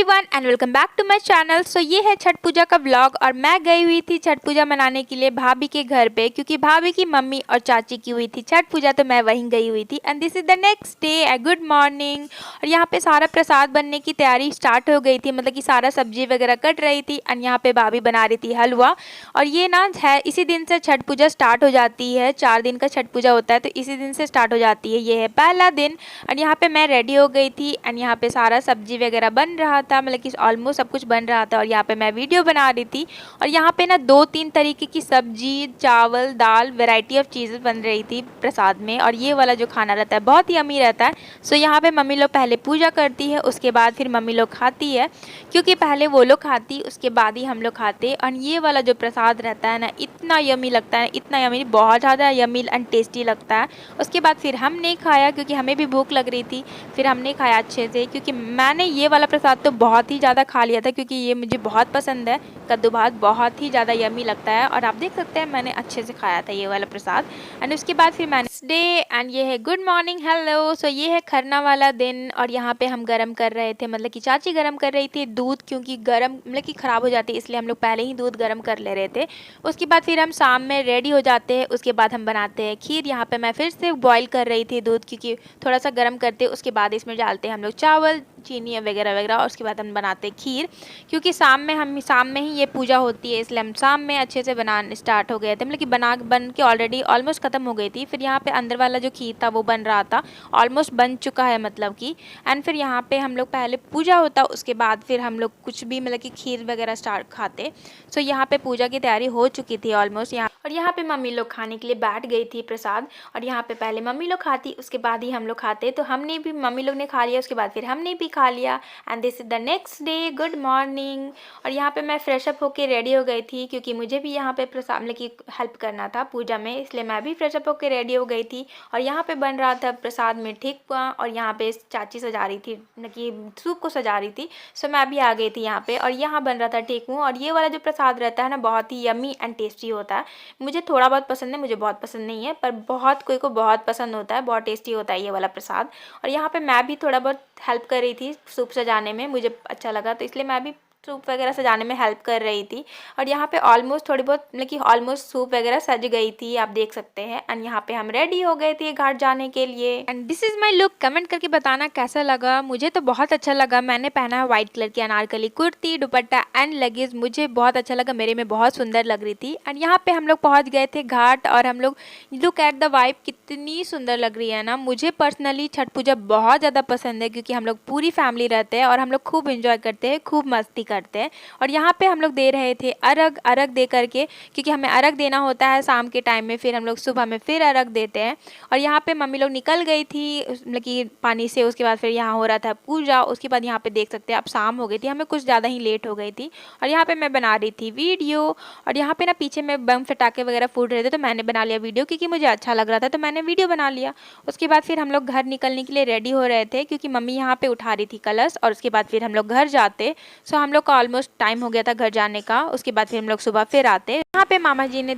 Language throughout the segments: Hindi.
Everyone and welcome back to my channel. So ये है छठ पूजा का व्लॉग और मैं गई हुई थी छठ पूजा मनाने के लिए भाभी के घर पे, क्योंकि भाभी की मम्मी और चाची की हुई थी छठ पूजा, तो मैं वहीं गई हुई थी। And this is the next day. Good morning. और यहाँ पे सारा प्रसाद बनने की तैयारी स्टार्ट हो गई थी, मतलब कि सारा सब्जी वगैरह कट रही थी। एंड यहाँ पे भाभी बना रही थी हलवा। और ये ना है, इसी दिन से छठ पूजा स्टार्ट हो जाती है। 4 दिन का छठ पूजा होता है, तो इसी दिन से स्टार्ट हो जाती है। ये है पहला दिन। और यहाँ पे मैं रेडी हो गई थी एंड यहाँ पे सारा सब्जी वगैरह बन रहा था, मतलब कि ऑलमोस्ट सब कुछ बन रहा था। और यहाँ पे मैं वीडियो बना रही थी। और यहाँ पे ना 2-3 तरीके की सब्जी, चावल, दाल, वैरायटी ऑफ चीज़ें बन रही थी प्रसाद में। और ये वाला जो खाना रहता है बहुत ही यम्मी रहता है। सो यहाँ पे मम्मी लोग पहले पूजा करती है, उसके बाद फिर मम्मी लोग खाती है, क्योंकि पहले वो लोग खाती उसके बाद ही हम लोग खाते। और ये वाला जो प्रसाद रहता है ना, इतना यम्मी लगता है, इतना यम्मी, बहुत ज़्यादा यम्मी एंड टेस्टी लगता है। उसके बाद फिर हमने खाया, क्योंकि हमें भी भूख लग रही थी। फिर हमने खाया अच्छे से, क्योंकि मैंने ये वाला प्रसाद तो बहुत ही ज़्यादा खा लिया था, क्योंकि ये मुझे बहुत पसंद है। कद्दू भात बहुत ही ज़्यादा यम्मी लगता है। और आप देख सकते हैं मैंने अच्छे से खाया था ये वाला प्रसाद। एंड उसके बाद फिर मैंने डे एंड ये है गुड मॉर्निंग, हेलो। सो ये है खरना वाला दिन। और यहाँ पे हम गरम कर रहे थे, मतलब कि चाची गरम कर रही थी दूध, क्योंकि गरम मतलब कि ख़राब हो जाती है, इसलिए हम लोग पहले ही दूध गरम कर ले रहे थे। उसके बाद फिर हम शाम में रेडी हो जाते हैं। उसके बाद हम बनाते हैं खीर। यहाँ पे मैं फिर से बॉईल कर रही थी दूध, क्योंकि थोड़ा सा गर्म करते, उसके बाद इसमें डालते हैं हम लोग चावल, चीनी वगैरह वगैरह। और उसके बाद हम बनाते खीर, क्योंकि शाम में ही ये पूजा होती है, इसलिए हम शाम में अच्छे से बनाने स्टार्ट हो गए थे, मतलब कि बन के ऑलरेडी ऑलमोस्ट ख़त्म हो गई थी। फिर यहाँ पे अंदर वाला जो खीर था वो बन रहा था, ऑलमोस्ट बन चुका है मतलब कि। एंड फिर यहाँ पे हम लोग पहले पूजा होता, उसके बाद फिर हम लोग कुछ भी मतलब कि खीर वगैरह स्टार्ट खाते। सो यहाँ पे पूजा की तैयारी हो चुकी थी ऑलमोस्ट यहाँ। और यहाँ पे मम्मी लोग खाने के लिए बैठ गई थी प्रसाद। और यहाँ पे पहले मम्मी लोग खाती, उसके बाद ही हम लोग खाते। तो हमने भी, मम्मी लोग ने खा लिया, उसके बाद फिर हमने भी खा लिया। And this is the next day, good morning. और यहाँ पे मैं फ्रेश अप होके रेडी हो गई थी, क्योंकि मुझे भी यहाँ पे प्रसाद मतलब कि हेल्प करना था पूजा में, इसलिए मैं भी फ्रेश अप होके रेडी हो गई थी। और यहाँ पे बन रहा था प्रसाद में ठेकुआ। और यहाँ पे चाची सजा रही थी, मतलब कि सूप को सजा रही थी। सो मैं भी आ गई थी यहाँ पे। और यहाँ बन रहा था ठेकुआ। और ये वाला जो प्रसाद रहता है ना, बहुत ही यम्मी एंड टेस्टी होता है। मुझे थोड़ा बहुत पसंद है, मुझे बहुत पसंद नहीं है, पर बहुत कोई को बहुत पसंद होता है, बहुत टेस्टी होता है ये वाला प्रसाद। और यहाँ पे मैं भी थोड़ा बहुत हेल्प कर रही थी सूप सजाने में, मुझे अच्छा लगा, तो इसलिए मैं भी सूप वगैरह सजाने में हेल्प कर रही थी। और यहाँ पे ऑलमोस्ट थोड़ी बहुत मतलब कि ऑलमोस्ट सूप वगैरह सज गई थी, आप देख सकते हैं। एंड यहाँ पे हम रेडी हो गए थे घाट जाने के लिए। And this is my look. Comment करके बताना कैसा लगा। मुझे तो बहुत अच्छा लगा। मैंने पहना है व्हाइट कलर की अनारकली कुर्ती, दुपट्टा एंड लगेज, मुझे बहुत अच्छा लगा, मेरे में बहुत सुंदर लग रही थी। एंड यहाँ पे हम लोग पहुँच गए थे घाट। और हम लोग लुक एट द वाइब, कितनी सुंदर लग रही है ना। मुझे पर्सनली छठ पूजा बहुत ज़्यादा पसंद है, क्योंकि हम लोग पूरी फैमिली रहते हैं और हम लोग खूब इंजॉय करते हैं, खूब मस्ती करते हैं। और यहाँ पे हम लोग दे रहे थे अर्घ दे करके, क्योंकि हमें अर्घ देना होता है शाम के टाइम में, फिर हम लोग सुबह में फिर अर्घ देते हैं। और यहाँ पे मम्मी लोग निकल गई थी मतलब कि पानी से। उसके बाद फिर यहाँ हो रहा था पूजा। उसके बाद यहाँ पे देख सकते हैं अब शाम हो गई थी, हमें कुछ ज़्यादा ही लेट हो गई थी। और यहाँ पे मैं बना रही थी वीडियो। और यहाँ पे ना पीछे में बम फटाके वगैरह फूट रहे थे, तो मैंने बना लिया वीडियो, क्योंकि मुझे अच्छा लग रहा था, तो मैंने वीडियो बना लिया। उसके बाद फिर हम लोग घर निकलने के लिए रेडी हो रहे थे, क्योंकि मम्मी यहाँ पे उठा रही थी कलश। और उसके बाद फिर हम लोग घर जाते। सो हम लोग का ऑलमोस्ट टाइम हो गया था घर जाने का। उसके बाद फिर हम लोग सुबह फिर आते। यहाँ पे मामा जी ने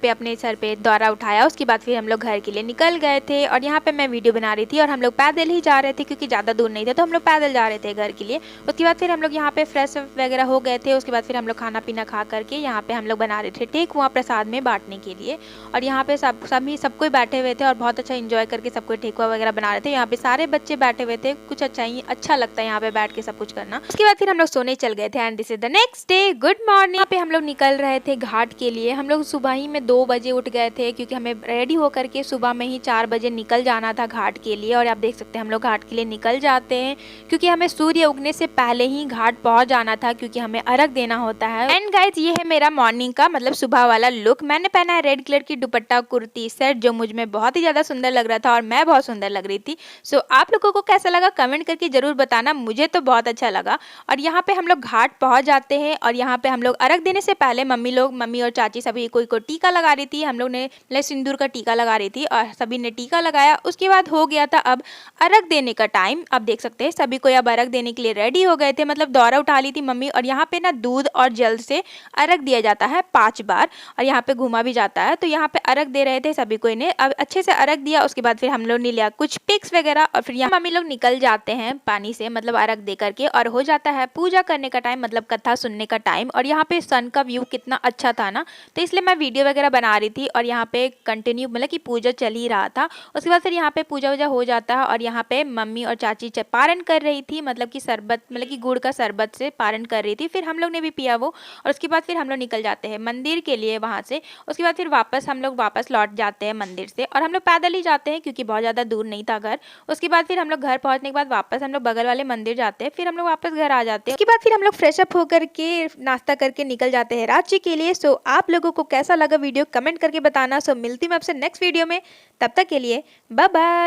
अपने सर पे दौरा उठाया। उसके बाद फिर हम लोग घर के लिए निकल गए थे। और यहाँ पे मैं वीडियो बना रही थी, और हम लोग पैदल ही जा रहे थे, क्योंकि ज़्यादा दूर नहीं था, तो हम लोग पैदल जा रहे थे घर के लिए। उसके बाद फिर हम लोग यहाँ पे फ्रेश वगैरह हो गए थे। उसके बाद फिर हम लोग खाना पीना खा करके यहाँ पे हम लोग बना रहे थे ठेकुआ प्रसाद में बांटने के लिए। और यहाँ पे सब कोई बैठे हुए थे और बहुत अच्छा इंजॉय करके सब कोई ठेकुआ वगैरह बना रहे थे। यहाँ पे सारे बच्चे बैठे हुए थे, कुछ अच्छा लगता है यहाँ पे बैठ के सब कुछ करना। उसके बाद फिर हम लोग सोने चल गए थे। And this is the next day, good morning. यहाँ पे हम लोग निकल रहे थे घाट के लिए। हम लोग सुबह ही में 2 बजे उठ गए थे, क्योंकि हमें रेडी होकर के सुबह में ही 4 बजे निकल जाना था घाट के लिए। और आप देख सकते हैं हम लोग घाट के लिए निकल जाते हैं, क्योंकि हमें सूर्य उगने से पहले ही घाट पहुंच जाना था, क्योंकि हमें अर्घ देना होता है। एंड गाइज ये है मेरा मॉर्निंग का मतलब सुबह वाला लुक। मैंने पहना है रेड कलर की दुपट्टा कुर्ती सेट, जो मुझ में बहुत ही ज्यादा सुंदर लग रहा था, और मैं बहुत सुंदर लग रही थी। सो आप लोगों को कैसा लगा कमेंट करके जरूर बताना, मुझे तो बहुत अच्छा लगा। और यहाँ पे हम लोग घाट पहुंच जाते हैं। और यहाँ पे हम लोग अर्घ देने से पहले मम्मी और चाची सभी कोई को टीका लगा रही थी, हम लोग ने मतलब सिंदूर का टीका लगा रही थी और सभी ने टीका लगाया। उसके बाद हो गया था अब अर्घ देने का टाइम। अब देख सकते हैं सभी कोई अब अर्घ देने के लिए रेडी हो गए थे, मतलब दौरा उठा ली थी मम्मी। और यहाँ पे ना दूध और जल से अर्घ दिया जाता है 5 बार और यहाँ पे घुमा भी जाता है। तो यहाँ पे अर्घ दे रहे थे सभी कोई ने, अब अच्छे से अर्घ दिया। उसके बाद फिर हम लोग ने लिया कुछ पिक्स वगैरह और फिर यहाँ मम्मी लोग निकल जाते हैं पानी से, मतलब अर्घ दे करके, और हो जाता है पूजा करने का टाइम, मतलब कथा सुनने का टाइम। और यहाँ पे सन का व्यू कितना अच्छा था ना, तो इसलिए मैं वीडियो वगैरह बना रही थी और यहाँ पे कंटिन्यू मतलब कि पूजा चल ही रहा था। उसके बाद फिर यहाँ पे पूजा वूजा हो जाता है और यहाँ पे मम्मी और चाची पारण कर रही थी, मतलब कि शरबत, मतलब कि गुड़ का शरबत से पारण कर रही थी। फिर हम लोग ने भी पिया वो, और उसके बाद फिर हम लोग निकल जाते हैं मंदिर के लिए वहाँ से। उसके बाद फिर हम लोग वापस लौट जाते हैं मंदिर से, और हम लोग पैदल ही जाते हैं क्योंकि बहुत ज़्यादा दूर नहीं था घर। उसके बाद फिर हम लोग घर पहुँचने के बाद वापस हम लोग बगल वाले मंदिर जाते हैं, फिर हम लोग वापस घर आ जाते हैं। उसके बाद फिर हम लोग फ्रेश अप होकर के नाश्ता करके निकल जाते हैं रांची के लिए। सो आप लोगों को कैसा लगा वीडियो कमेंट करके बताना। सो मिलती हूँ मैं आपसे नेक्स्ट वीडियो में, तब तक के लिए बाय बाय।